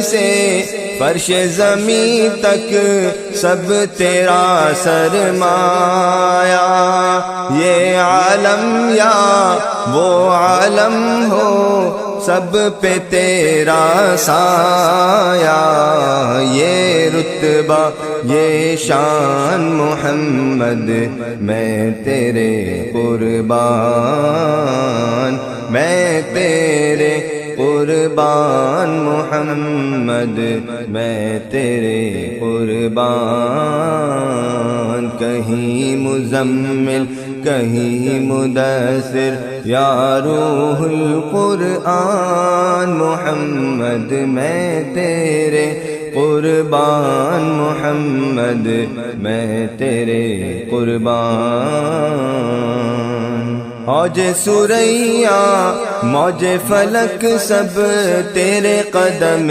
سے فرش زمین تک سب تیرا سرمایہ، یہ عالم یا وہ عالم ہو سب پہ تیرا سایہ، یہ رتبہ یہ شان محمد میں تیرے قربان، میں تیرے قربان محمد، میں تیرے قربان۔ کہیں مزمل کہیں مدثر یا روح القرآن محمد، میں تیرے قربان محمد، میں تیرے قربان۔ موج سریا موج فلک سب تیرے قدم